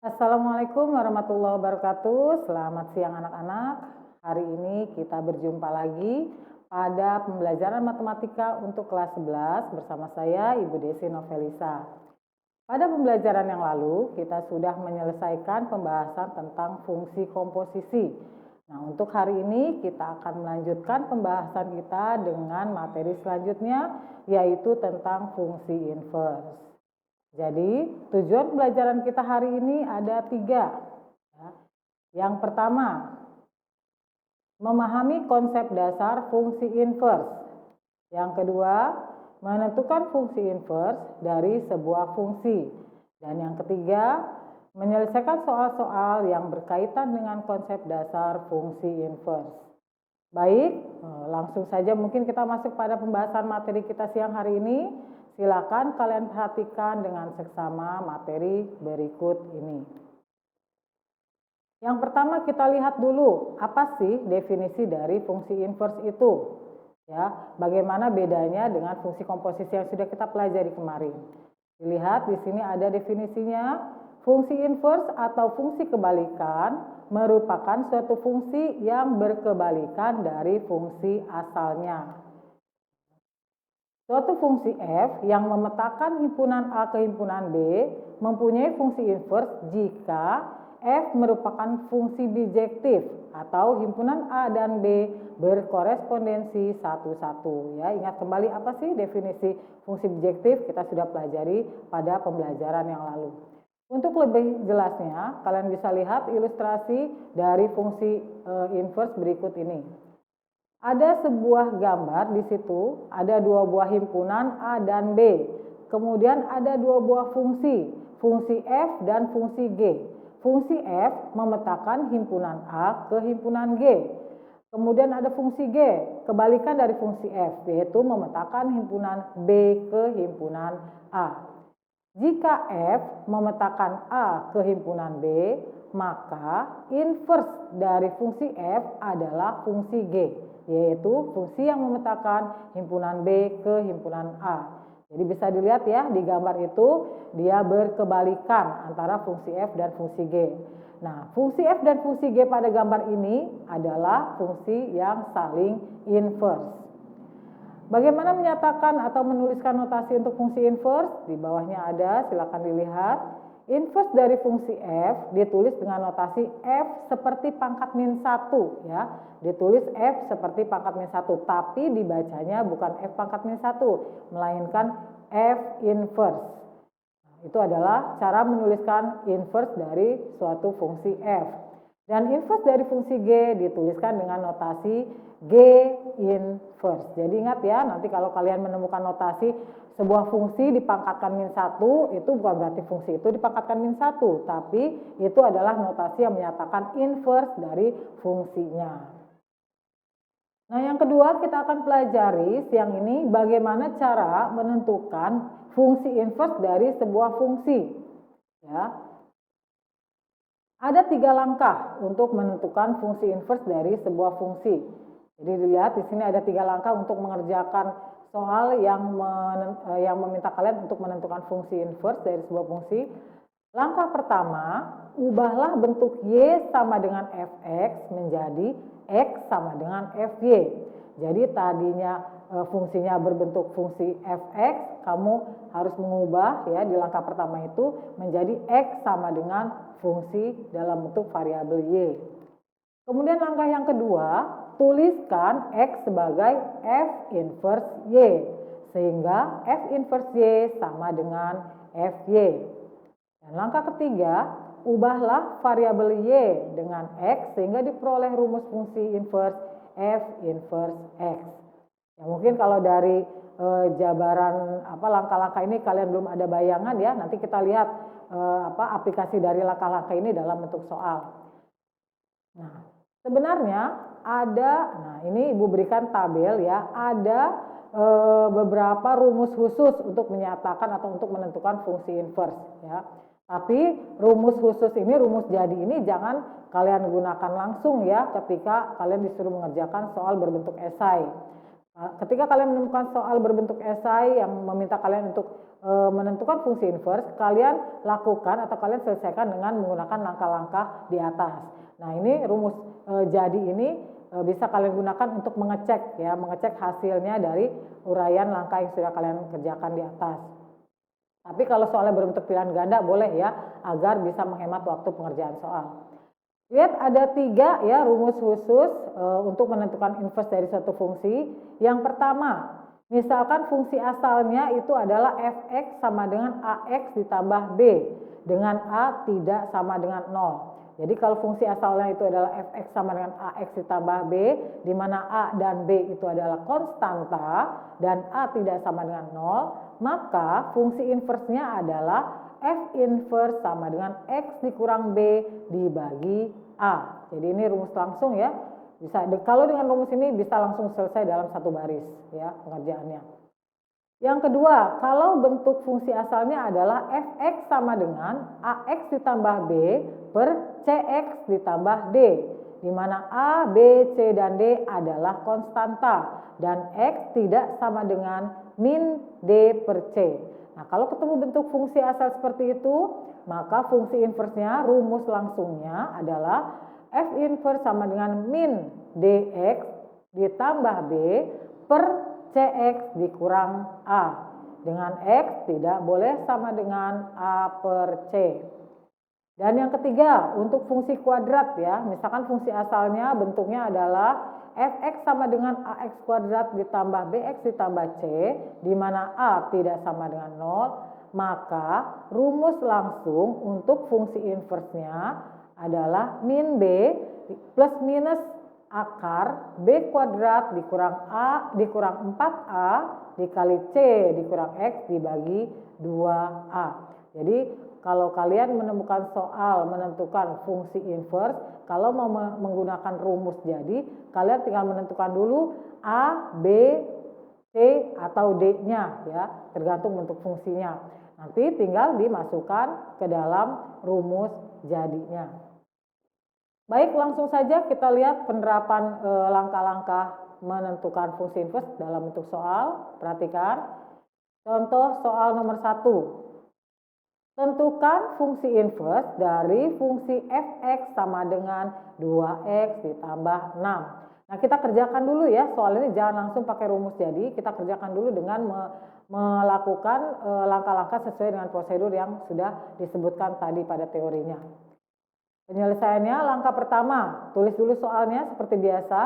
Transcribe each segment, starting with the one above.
Assalamualaikum warahmatullahi wabarakatuh. Selamat siang anak-anak. Hari ini kita berjumpa lagi pada pembelajaran matematika untuk kelas 11 bersama saya Ibu Desi Novelisa. Pada pembelajaran yang lalu kita sudah menyelesaikan pembahasan tentang fungsi komposisi. Nah, untuk hari ini kita akan melanjutkan pembahasan kita dengan materi selanjutnya, yaitu tentang fungsi inverse. Jadi tujuan pembelajaran kita hari ini ada 3. Yang pertama, memahami konsep dasar fungsi inverse. Yang kedua, menentukan fungsi inverse dari sebuah fungsi. Dan yang ketiga, menyelesaikan soal-soal yang berkaitan dengan konsep dasar fungsi inverse. Baik, langsung saja mungkin kita masuk pada pembahasan materi kita siang hari ini. Silakan kalian perhatikan dengan seksama materi berikut ini. Yang pertama kita lihat dulu, apa sih definisi dari fungsi inverse itu? Ya, bagaimana bedanya dengan fungsi komposisi yang sudah kita pelajari kemarin? Dilihat di sini ada definisinya. Fungsi inverse atau fungsi kebalikan merupakan suatu fungsi yang berkebalikan dari fungsi asalnya. Suatu fungsi f yang memetakan himpunan A ke himpunan B mempunyai fungsi inverse jika f merupakan fungsi bijektif atau himpunan A dan B berkorespondensi satu-satu. Ya, ingat kembali apa sih definisi fungsi bijektif? Kita sudah pelajari pada pembelajaran yang lalu. Untuk lebih jelasnya, kalian bisa lihat ilustrasi dari fungsi inverse berikut ini. Ada sebuah gambar di situ, ada dua buah himpunan A dan B. Kemudian ada dua buah fungsi F dan fungsi G. Fungsi F memetakan himpunan A ke himpunan G. Kemudian ada fungsi G, kebalikan dari fungsi F, yaitu memetakan himpunan B ke himpunan A. Jika F memetakan A ke himpunan B, maka inverse dari fungsi F adalah fungsi G, yaitu fungsi yang memetakan himpunan B ke himpunan A. Jadi bisa dilihat ya di gambar itu dia berkebalikan antara fungsi F dan fungsi G. Nah, fungsi F dan fungsi G pada gambar ini adalah fungsi yang saling inverse. Bagaimana menyatakan atau menuliskan notasi untuk fungsi inverse? Di bawahnya ada, silakan dilihat. Inverse dari fungsi f ditulis dengan notasi f seperti pangkat min 1 ya. Ditulis f seperti pangkat min 1, tapi dibacanya bukan f pangkat min 1, melainkan f inverse. Itu adalah cara menuliskan inverse dari suatu fungsi f. Dan inverse dari fungsi G dituliskan dengan notasi G inverse. Jadi ingat ya, nanti kalau kalian menemukan notasi sebuah fungsi dipangkatkan min 1, itu bukan berarti fungsi itu dipangkatkan min 1, tapi itu adalah notasi yang menyatakan inverse dari fungsinya. Nah, yang kedua kita akan pelajari siang ini bagaimana cara menentukan fungsi inverse dari sebuah fungsi. Ya. Ada 3 langkah untuk menentukan fungsi inverse dari sebuah fungsi. Jadi dilihat di sini ada 3 langkah untuk mengerjakan soal yang meminta kalian untuk menentukan fungsi inverse dari sebuah fungsi. Langkah pertama, ubahlah bentuk Y sama dengan Fx menjadi X sama dengan Fy. Jadi tadinya fungsinya berbentuk fungsi Fx, kamu harus mengubah ya di langkah pertama itu menjadi X sama dengan fungsi dalam bentuk variabel Y. Kemudian langkah yang kedua, tuliskan X sebagai F inverse Y, sehingga F inverse Y sama dengan Fy. Dan langkah ketiga, ubahlah variabel Y dengan X sehingga diperoleh rumus fungsi inverse F inverse X. Ya, mungkin kalau dari jabaran langkah-langkah ini kalian belum ada bayangan ya, nanti kita lihat aplikasi dari langkah-langkah ini dalam bentuk soal. Nah, sebenarnya ada, ini Ibu berikan tabel ya, ada beberapa rumus khusus untuk menyatakan atau untuk menentukan fungsi inverse ya. Tapi rumus khusus ini, rumus jadi ini jangan kalian gunakan langsung ya ketika kalian disuruh mengerjakan soal berbentuk esai. Ketika kalian menemukan soal berbentuk esai yang meminta kalian untuk menentukan fungsi inverse, kalian lakukan atau kalian selesaikan dengan menggunakan langkah-langkah di atas. Nah, ini rumus jadi ini bisa kalian gunakan untuk mengecek ya, mengecek hasilnya dari uraian langkah yang sudah kalian kerjakan di atas. Tapi kalau soalnya berbentuk pilihan ganda boleh ya, agar bisa menghemat waktu pengerjaan soal. Lihat ada 3 ya rumus khusus untuk menentukan inverse dari suatu fungsi. Yang pertama, misalkan fungsi asalnya itu adalah fx sama dengan ax ditambah b, dengan a tidak sama dengan 0. Jadi kalau fungsi asalnya itu adalah fx sama dengan ax ditambah b, di mana a dan b itu adalah konstanta dan a tidak sama dengan 0, maka fungsi inverse-nya adalah F inverse sama dengan X dikurang B dibagi A. Jadi ini rumus langsung ya. Kalau dengan rumus ini bisa langsung selesai dalam satu baris ya pengerjaannya. Yang kedua, kalau bentuk fungsi asalnya adalah Fx sama dengan Ax ditambah B per Cx ditambah D, di mana A, B, C, dan D adalah konstanta dan X tidak sama dengan min D per C. Nah, kalau ketemu bentuk fungsi asal seperti itu, maka fungsi inverse-nya, rumus langsungnya adalah F inverse sama dengan min dx ditambah b per cx dikurang a. Dengan x tidak boleh sama dengan a per c. Dan yang ketiga, untuk fungsi kuadrat ya, misalkan fungsi asalnya bentuknya adalah fx sama dengan ax kuadrat ditambah bx ditambah c, di mana a tidak sama dengan 0, maka rumus langsung untuk fungsi inverse-nya adalah min b plus minus akar b kuadrat dikurang a dikurang 4a dikali c dikurang x dibagi 2a. Jadi kalau kalian menemukan soal menentukan fungsi inverse, kalau mau menggunakan rumus jadi, kalian tinggal menentukan dulu A, B, C atau D-nya ya, tergantung bentuk fungsinya. Nanti tinggal dimasukkan ke dalam rumus jadinya. Baik, langsung saja kita lihat penerapan langkah-langkah menentukan fungsi inverse dalam bentuk soal. Perhatikan. Contoh soal nomor 1. Tentukan fungsi inverse dari fungsi fx sama dengan 2x ditambah 6. Nah, kita kerjakan dulu ya, soal ini jangan langsung pakai rumus jadi, kita kerjakan dulu dengan melakukan langkah-langkah sesuai dengan prosedur yang sudah disebutkan tadi pada teorinya. Penyelesaiannya, langkah pertama, tulis dulu soalnya seperti biasa,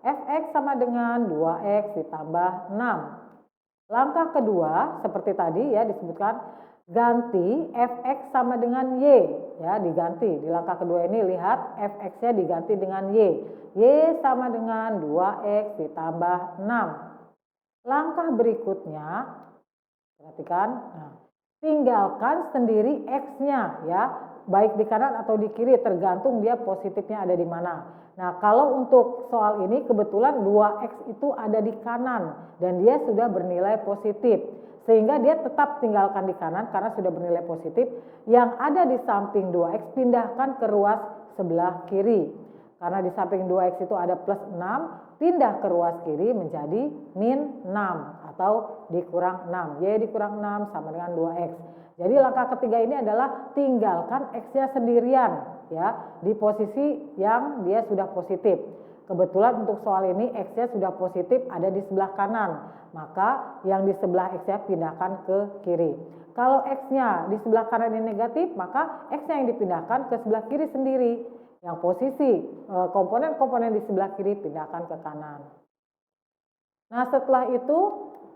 fx sama dengan 2x ditambah 6. Langkah kedua, seperti tadi ya disebutkan, ganti fx sama dengan y ya, diganti. Di langkah kedua ini lihat fx-nya diganti dengan y. Y sama dengan 2x ditambah 6. Langkah berikutnya perhatikan, nah, tinggalkan sendiri x-nya ya, baik di kanan atau di kiri tergantung dia positifnya ada di mana. Nah, kalau untuk soal ini kebetulan 2x itu ada di kanan dan dia sudah bernilai positif. Sehingga dia tetap tinggalkan di kanan karena sudah bernilai positif. Yang ada di samping 2x pindahkan ke ruas sebelah kiri. Karena di samping 2x itu ada plus 6, pindah ke ruas kiri menjadi min 6 atau dikurang 6. Y dikurang 6 sama dengan 2x. Jadi langkah ketiga ini adalah tinggalkan x-nya sendirian ya di posisi yang dia sudah positif. Kebetulan untuk soal ini x-nya sudah positif ada di sebelah kanan, maka yang di sebelah x-nya pindahkan ke kiri. Kalau x-nya di sebelah kanan ini negatif, maka x-nya yang dipindahkan ke sebelah kiri sendiri. Yang posisi komponen-komponen di sebelah kiri pindahkan ke kanan. Nah, setelah itu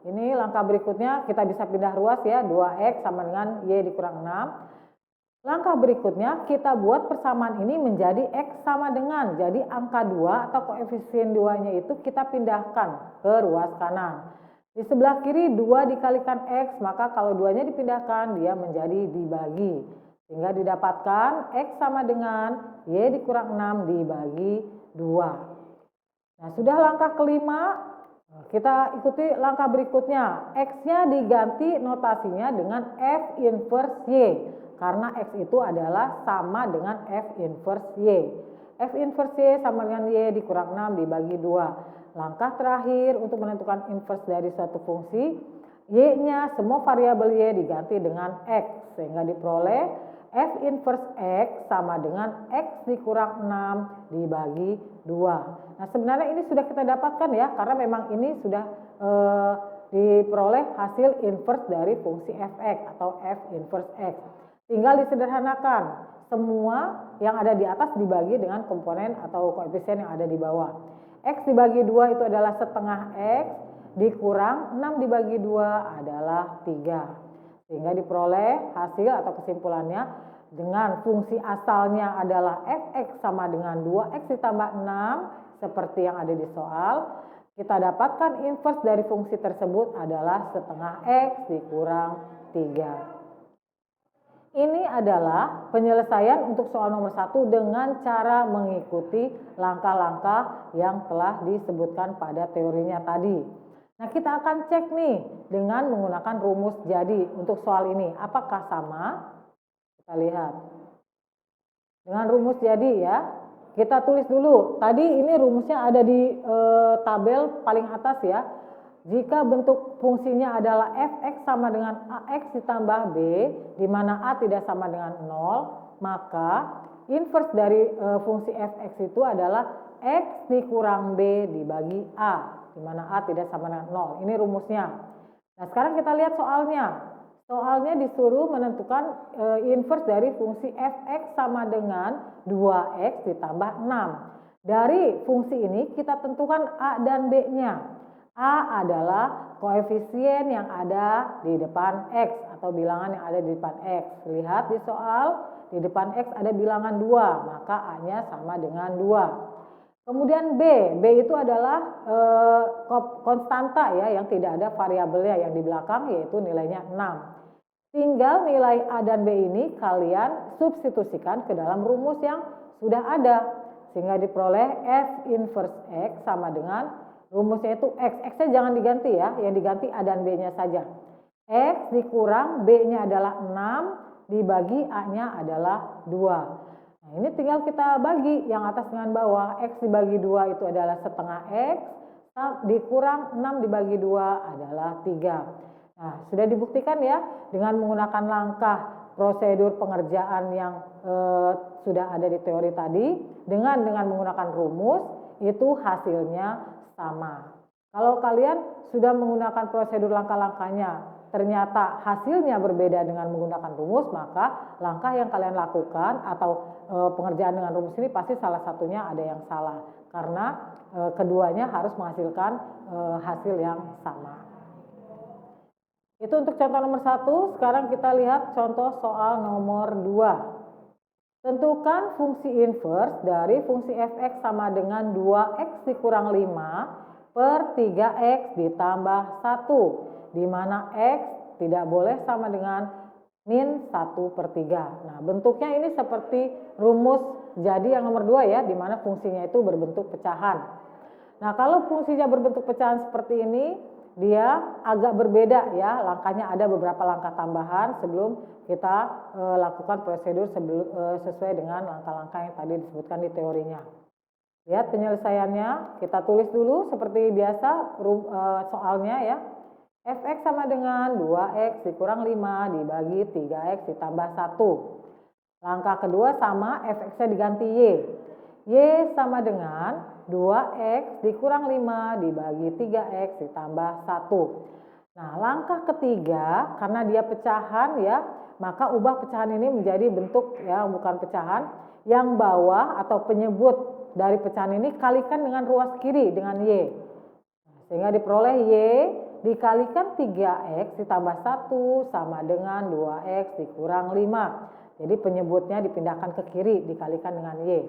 ini langkah berikutnya kita bisa pindah ruas ya, 2x sama dengan y dikurang 6. Langkah berikutnya kita buat persamaan ini menjadi x sama dengan, jadi angka 2 atau koefisien 2-nya itu kita pindahkan ke ruas kanan. Di sebelah kiri 2 dikalikan x, maka kalau 2-nya dipindahkan dia menjadi dibagi. Sehingga didapatkan x sama dengan y dikurang 6 dibagi 2. Nah, sudah langkah kelima, kita ikuti langkah berikutnya. X-nya diganti notasinya dengan F inverse Y. Karena X itu adalah sama dengan F inverse Y. F inverse Y sama dengan Y dikurang 6 dibagi 2. langkah terakhir untuk menentukan inverse dari suatu fungsi, Y-nya semua variabel Y diganti dengan X, sehingga diperoleh F inverse X sama dengan X dikurang 6 dibagi 2. Nah sebenarnya ini sudah kita dapatkan ya, karena memang ini sudah diperoleh hasil inverse dari fungsi fx atau F inverse X. Tinggal disederhanakan, semua yang ada di atas dibagi dengan komponen atau koefisien yang ada di bawah. X dibagi 2 itu adalah setengah X, dikurang 6 dibagi 2 adalah 3. Sehingga diperoleh hasil atau kesimpulannya dengan fungsi asalnya adalah fx sama dengan 2x ditambah 6 seperti yang ada di soal. Kita dapatkan inverse dari fungsi tersebut adalah setengah X dikurang 3. Ini adalah penyelesaian untuk soal nomor 1 dengan cara mengikuti langkah-langkah yang telah disebutkan pada teorinya tadi. Nah kita akan cek nih dengan menggunakan rumus jadi untuk soal ini. Apakah sama? Kita lihat. Dengan rumus jadi ya, kita tulis dulu. Tadi ini rumusnya ada di tabel paling atas ya. Jika bentuk fungsinya adalah fx sama dengan ax ditambah b, di mana a tidak sama dengan 0, maka inverse dari fungsi fx itu adalah x dikurang b dibagi a, di mana a tidak sama dengan 0. Ini rumusnya. Nah sekarang kita lihat soalnya. Soalnya disuruh menentukan inverse dari fungsi fx sama dengan 2x ditambah 6. Dari fungsi ini kita tentukan a dan b-nya. A adalah koefisien yang ada di depan X atau bilangan yang ada di depan X. Lihat di soal, di depan X ada bilangan 2, maka A-nya sama dengan 2. Kemudian B itu adalah konstanta ya, yang tidak ada variabelnya yang di belakang, yaitu nilainya 6. Tinggal nilai A dan B ini kalian substitusikan ke dalam rumus yang sudah ada. Sehingga diperoleh F inverse X sama dengan rumusnya itu X. X-nya jangan diganti ya, yang diganti A dan B-nya saja. X dikurang B-nya adalah 6, dibagi A-nya adalah 2. Nah ini tinggal kita bagi yang atas dengan bawah. X dibagi 2 itu adalah setengah X, dikurang 6 dibagi 2 adalah 3. Nah sudah dibuktikan ya, dengan menggunakan langkah prosedur pengerjaan yang sudah ada di teori tadi, dengan menggunakan rumus, itu hasilnya sama. Kalau kalian sudah menggunakan prosedur langkah-langkahnya, ternyata hasilnya berbeda dengan menggunakan rumus, maka langkah yang kalian lakukan atau pengerjaan dengan rumus ini pasti salah satunya ada yang salah. Karena keduanya harus menghasilkan hasil yang sama. Itu untuk contoh nomor 1. Sekarang kita lihat contoh soal nomor 2. Tentukan fungsi inverse dari fungsi fx sama dengan 2x dikurang 5 per 3x ditambah 1, di mana x tidak boleh sama dengan min 1 per 3. Nah bentuknya ini seperti rumus jadi yang nomor 2 ya, di mana fungsinya itu berbentuk pecahan. Nah kalau fungsinya berbentuk pecahan seperti ini, dia agak berbeda ya, langkahnya ada beberapa langkah tambahan sebelum kita lakukan prosedur sesuai dengan langkah-langkah yang tadi disebutkan di teorinya. Lihat penyelesaiannya, kita tulis dulu seperti biasa soalnya ya. Fx sama dengan 2x dikurang 5 dibagi 3x ditambah 1. Langkah kedua sama, fx-nya diganti y. Y sama dengan 2x dikurang 5 dibagi 3x ditambah 1. Nah langkah ketiga, karena dia pecahan ya, maka ubah pecahan ini menjadi bentuk ya, bukan pecahan. Yang bawah atau penyebut dari pecahan ini kalikan dengan ruas kiri dengan y. Sehingga diperoleh y dikalikan 3x ditambah 1 sama dengan 2x dikurang 5. Jadi penyebutnya dipindahkan ke kiri, dikalikan dengan y.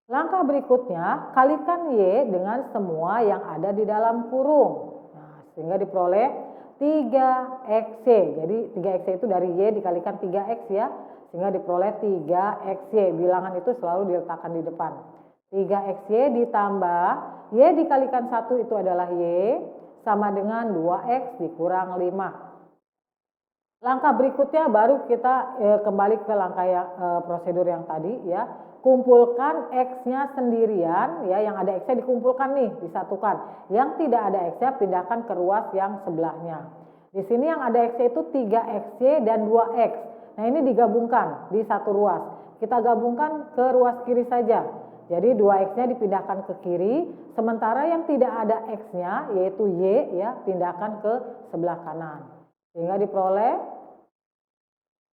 Langkah berikutnya, kalikan y dengan semua yang ada di dalam kurung. Nah, sehingga diperoleh 3xy. Jadi 3xy itu dari y dikalikan 3x ya. Sehingga diperoleh 3xy. Bilangan itu selalu diletakkan di depan. 3xy ditambah y dikalikan 1 itu adalah y sama dengan 2x dikurang 5. Langkah berikutnya baru kita kembali ke langkah prosedur yang tadi ya. Kumpulkan X-nya sendirian ya, yang ada X-nya dikumpulkan nih, disatukan. Yang tidak ada X-nya pindahkan ke ruas yang sebelahnya. Di sini yang ada X-nya itu 3XY dan 2X. Nah, ini digabungkan di satu ruas. Kita gabungkan ke ruas kiri saja. Jadi 2X-nya dipindahkan ke kiri, sementara yang tidak ada X-nya yaitu Y ya, pindahkan ke sebelah kanan. Sehingga diperoleh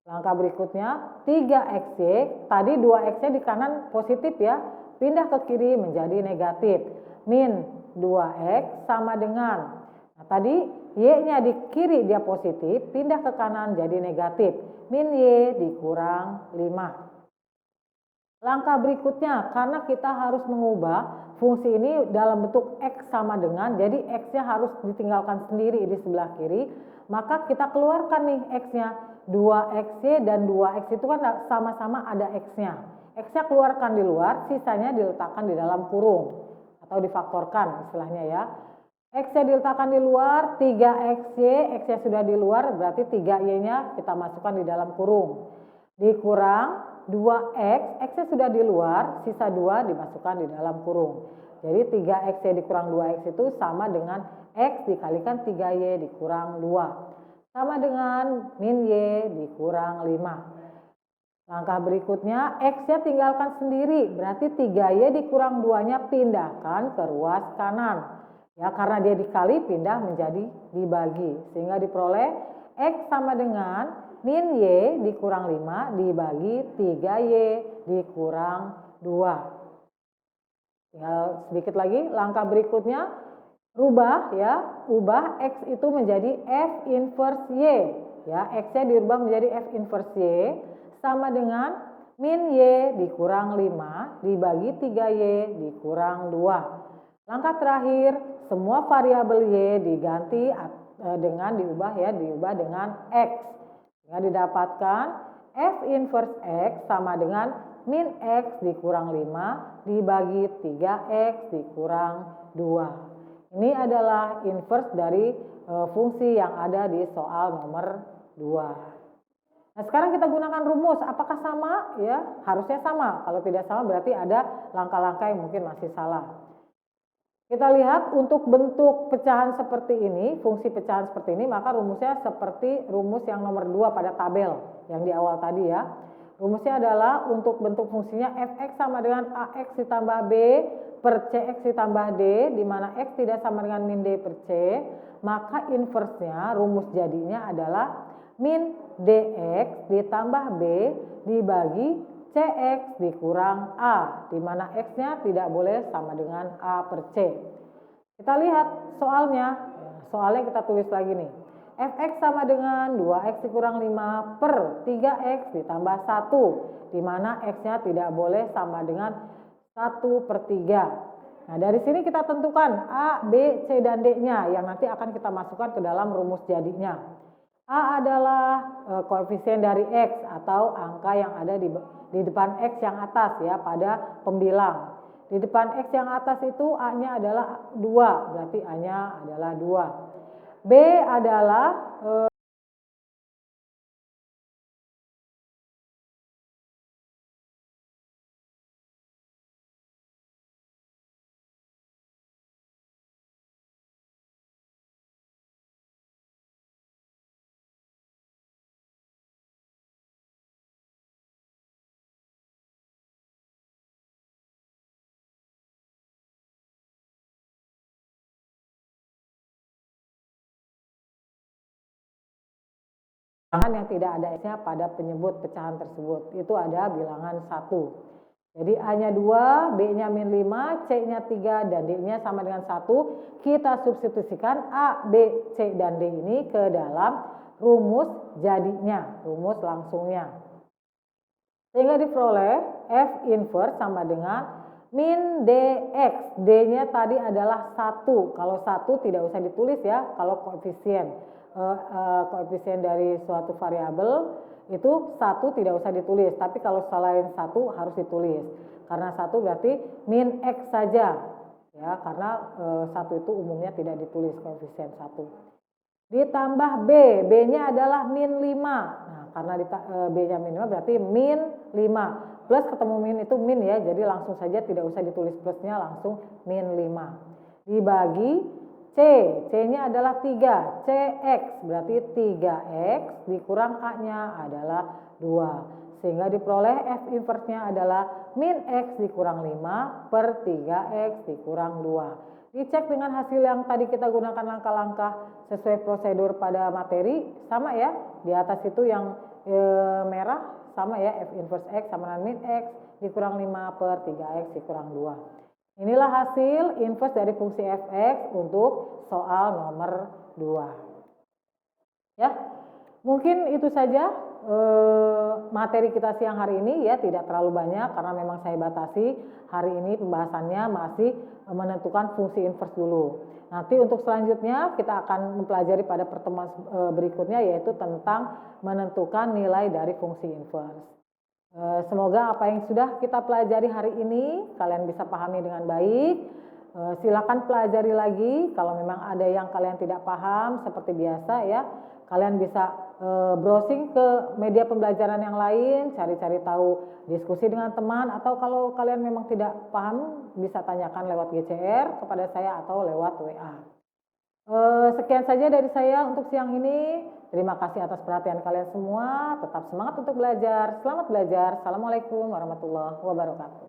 langkah berikutnya 3XY, tadi 2X-nya di kanan positif ya, pindah ke kiri menjadi negatif. Min 2X sama dengan, nah tadi Y-nya di kiri dia positif, pindah ke kanan jadi negatif. Min Y dikurang 5. Langkah berikutnya, karena kita harus mengubah fungsi ini dalam bentuk X sama dengan, jadi X-nya harus ditinggalkan sendiri di sebelah kiri, maka kita keluarkan nih X-nya. 2XY dan 2X itu kan sama-sama ada X-nya. X-nya keluarkan di luar, sisanya diletakkan di dalam kurung atau difaktorkan istilahnya ya. X-nya diletakkan di luar, 3XY, X-nya sudah di luar, berarti 3Y-nya kita masukkan di dalam kurung. Dikurang 2X, X-nya sudah di luar, sisa 2 dimasukkan di dalam kurung. Jadi 3XY dikurang 2X itu sama dengan X dikalikan 3Y dikurang 2. Sama dengan min Y dikurang 5. Langkah berikutnya, X-nya tinggalkan sendiri, berarti 3Y dikurang 2-nya pindahkan ke ruas kanan. Ya, karena dia dikali, pindah menjadi dibagi. Sehingga diperoleh X sama dengan min Y dikurang 5 dibagi 3Y dikurang 2. Tinggal sedikit lagi, langkah berikutnya, rubah ya, ubah X itu menjadi F inverse Y ya, X-nya dirubah menjadi F inverse Y sama dengan min Y dikurang 5 dibagi 3Y dikurang 2. Langkah terakhir, semua variabel Y diganti dengan diubah dengan X. Sehingga didapatkan F inverse X sama dengan min X dikurang 5 dibagi 3X dikurang 2. Ini adalah inverse dari fungsi yang ada di soal nomor 2. Nah, sekarang kita gunakan rumus. Apakah sama? Ya, harusnya sama. Kalau tidak sama berarti ada langkah-langkah yang mungkin masih salah. Kita lihat untuk bentuk pecahan seperti ini, fungsi pecahan seperti ini, maka rumusnya seperti rumus yang nomor 2 pada tabel yang di awal tadi ya. Rumusnya adalah untuk bentuk fungsinya Fx sama dengan Ax ditambah B per Cx ditambah D, di mana X tidak sama dengan min D per C, maka inversnya, rumus jadinya adalah min Dx ditambah B dibagi Cx dikurang A, di mana X-nya tidak boleh sama dengan A per C. Kita lihat soalnya, soalnya kita tulis lagi nih. Fx sama dengan 2x dikurang 5 per 3x ditambah 1, di mana x-nya tidak boleh sama dengan 1 per 3. Nah, dari sini kita tentukan A, B, C, dan D-nya yang nanti akan kita masukkan ke dalam rumus jadinya. A adalah koefisien dari X atau angka yang ada di depan X yang atas ya pada pembilang. Di depan X yang atas itu A-nya adalah 2, berarti A-nya adalah 2. B adalah yang tidak ada X-nya pada penyebut pecahan tersebut. Itu ada bilangan 1. Jadi A-nya 2, B-nya min 5, C-nya 3, dan D-nya sama dengan 1. Kita substitusikan A, B, C, dan D ini ke dalam rumus jadinya, rumus langsungnya. Sehingga diperoleh F inverse sama dengan min Dx. D-nya tadi adalah 1. Kalau 1 tidak usah ditulis ya, kalau koefisien dari suatu variabel itu 1 tidak usah ditulis, tapi kalau selain 1 harus ditulis. Karena 1 berarti min X saja ya, karena 1 itu umumnya tidak ditulis koefisien 1. ditambah B, B-nya adalah min 5. Nah, karena B-nya min 5 berarti min 5. Plus ketemu min itu min ya, jadi langsung saja tidak usah ditulis plusnya, langsung min 5. Dibagi C, C-nya adalah 3, CX berarti 3X dikurang A-nya adalah 2. Sehingga diperoleh F inverse-nya adalah min X dikurang 5 per 3X dikurang 2. Dicek dengan hasil yang tadi kita gunakan langkah-langkah sesuai prosedur pada materi, sama ya, di atas itu yang merah sama ya, F inverse X sama dengan min X dikurang 5 per 3X dikurang 2. Inilah hasil inverse dari fungsi fx untuk soal nomor 2. Ya, mungkin itu saja materi kita siang hari ini ya, tidak terlalu banyak karena memang saya batasi hari ini pembahasannya masih menentukan fungsi inverse dulu. Nanti untuk selanjutnya kita akan mempelajari pada pertemuan berikutnya yaitu tentang menentukan nilai dari fungsi inverse. Semoga apa yang sudah kita pelajari hari ini kalian bisa pahami dengan baik. Silakan pelajari lagi kalau memang ada yang kalian tidak paham seperti biasa ya. Kalian bisa browsing ke media pembelajaran yang lain, cari-cari tahu, diskusi dengan teman, atau kalau kalian memang tidak paham bisa tanyakan lewat GCR kepada saya atau lewat WA. Sekian saja dari saya untuk siang ini. Terima kasih atas perhatian kalian semua. Tetap semangat untuk belajar. Selamat belajar. Assalamualaikum warahmatullahi wabarakatuh.